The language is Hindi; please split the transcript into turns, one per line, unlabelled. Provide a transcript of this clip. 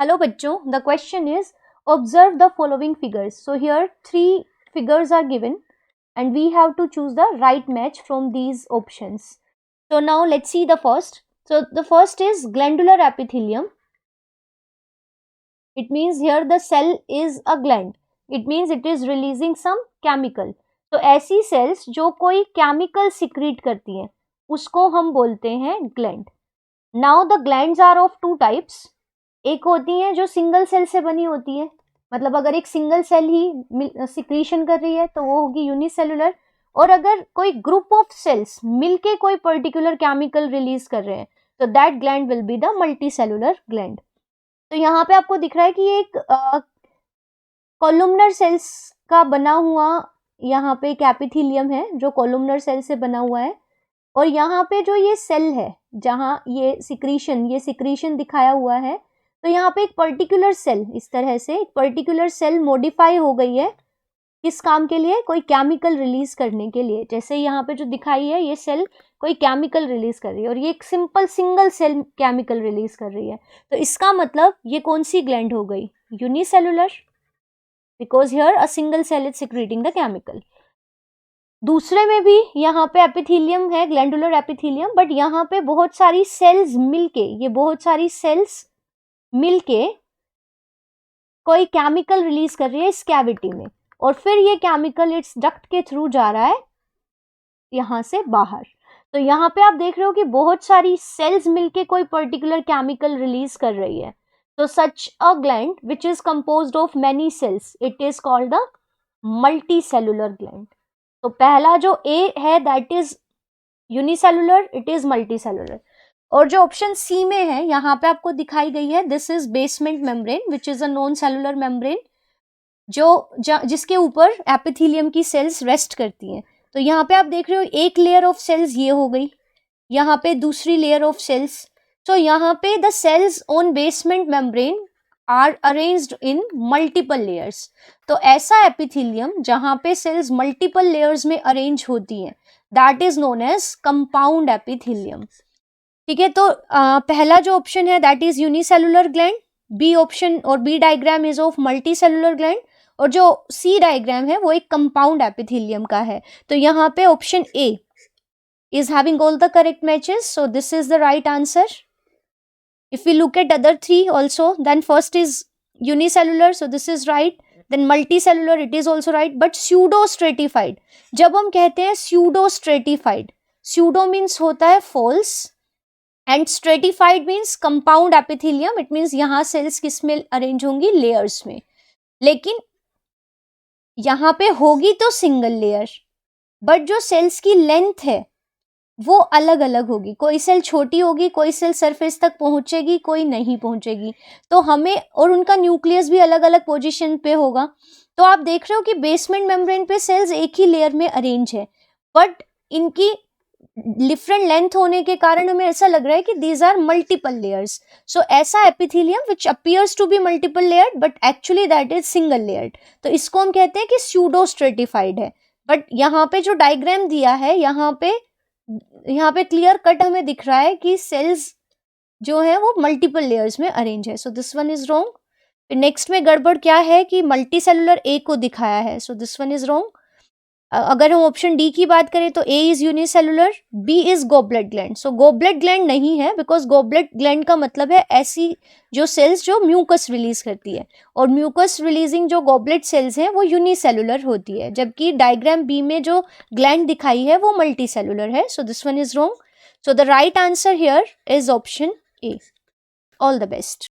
Hello bachcho, the question is observe the following figures. So here three figures are given and we have to choose the right match from these options. So now let's see the first. So the first is glandular epithelium. It means here the cell is a gland. It means it is releasing some chemical. तो ऐसी cells जो कोई chemical secrete करती हैं उसको हम बोलते हैं gland. Now the glands are of two types. एक होती है जो सिंगल सेल से बनी होती है, मतलब अगर एक सिंगल सेल ही सिक्रीशन कर रही है तो वो होगी यूनिसेलुलर, और अगर कोई ग्रुप ऑफ सेल्स मिलके कोई पर्टिकुलर केमिकल रिलीज कर रहे हैं तो that gland will be the multicellular gland. तो यहाँ पे आपको दिख रहा है कि एक कॉलुमनर सेल्स का बना हुआ यहाँ पे एक एपिथेलियम है जो कॉलुमनर सेल से बना हुआ है, और यहाँ पे जो ये सेल है जहाँ ये सिक्रीशन दिखाया हुआ है, तो यहाँ पे एक पर्टिकुलर सेल, इस तरह से एक पर्टिकुलर सेल मॉडिफाई हो गई है किस काम के लिए, कोई केमिकल रिलीज करने के लिए. जैसे यहाँ पे जो दिखाई है ये सेल कोई केमिकल रिलीज कर रही है और ये एक simple single cell chemical release कर रही है. तो इसका मतलब ये कौन सी ग्लैंड हो गई, unicellular, because here a single cell is secreting the chemical. दूसरे में भी यहाँ पे एपिथेलियम है, ग्लैंडुलर एपिथेलियम, बट यहाँ पे बहुत सारी सेल्स मिलके कोई केमिकल रिलीज कर रही है इस कैविटी में, और फिर ये केमिकल इट्स डक्ट के थ्रू जा रहा है यहाँ से बाहर. तो यहाँ पे आप देख रहे हो कि बहुत सारी सेल्स मिलके कोई पर्टिकुलर केमिकल रिलीज कर रही है. तो such a gland which is composed of many cells, it is called the multicellular gland. तो पहला जो ए है that is unicellular, it is multicellular. और जो ऑप्शन सी में है यहाँ पे आपको दिखाई गई है, this is basement membrane which is a non cellular membrane जिसके ऊपर एपिथेलियम की सेल्स रेस्ट करती हैं. तो यहाँ पे आप देख रहे हो एक लेयर ऑफ सेल्स ये हो गई, यहाँ पे दूसरी लेयर ऑफ सेल्स. तो यहाँ पे the cells on basement membrane are arranged in multiple layers. तो ऐसा एपिथेलियम जहाँ पे सेल्स मल्टीपल लेयर्स में अरेंज होती हैं that is known as compound epithelium. ठीक है, तो पहला जो ऑप्शन है that is unicellular gland, B option और B diagram is of multicellular gland, और जो सी डायग्राम है वो एक कंपाउंड एपिथेलियम का है. तो यहाँ पे option A is having all the correct matches, so this is the right answer. If we look at other three also, then first is unicellular, so this is right. Then multicellular, it is also right. But pseudo stratified, जब हम कहते हैं pseudo stratified, pseudo means होता है false and stratified means compound epithelium. It means यहाँ cells किस में अरेंज होंगी, layers में, लेकिन यहाँ पे होगी तो सिंगल लेयर, बट जो सेल्स की लेंथ है वो अलग अलग होगी. कोई सेल छोटी होगी, कोई सेल सरफेस तक पहुंचेगी, कोई नहीं पहुंचेगी. तो हमें, और उनका न्यूक्लियस भी अलग अलग पोजीशन पे होगा. तो आप देख रहे हो कि बेसमेंट मेम्ब्रेन पे सेल्स एक ही लेयर में अरेंज है, बट इनकी डिफरेंट लेंथ होने के कारण हमें ऐसा लग रहा है कि these are multiple layers. So ऐसा epithelium which appears to be multiple layered but actually that is single layered, तो इसको हम कहते हैं कि स्यूडो स्ट्रेटिफाइड है. बट यहाँ पे जो डायग्राम दिया है यहाँ पे क्लियर कट हमें दिख रहा है कि सेल्स जो है वो मल्टीपल लेयर्स में अरेंज है. So this one is wrong. Next में गड़बड़ क्या है कि मल्टीसेलुलर ए को दिखाया है, so this one is wrong. अगर हम ऑप्शन डी की बात करें तो A is unicellular, B is goblet gland. So goblet gland नहीं है, बिकॉज गोबलेट ग्लैंड का मतलब है ऐसी जो सेल्स जो म्यूकस रिलीज करती है, और म्यूकस रिलीजिंग जो गोबलेट सेल्स हैं वो यूनिसेलुलर होती है, जबकि डायग्राम बी में जो ग्लैंड दिखाई है वो मल्टीसेलुलर है. So this one is wrong. So the right answer here is option A. All the best.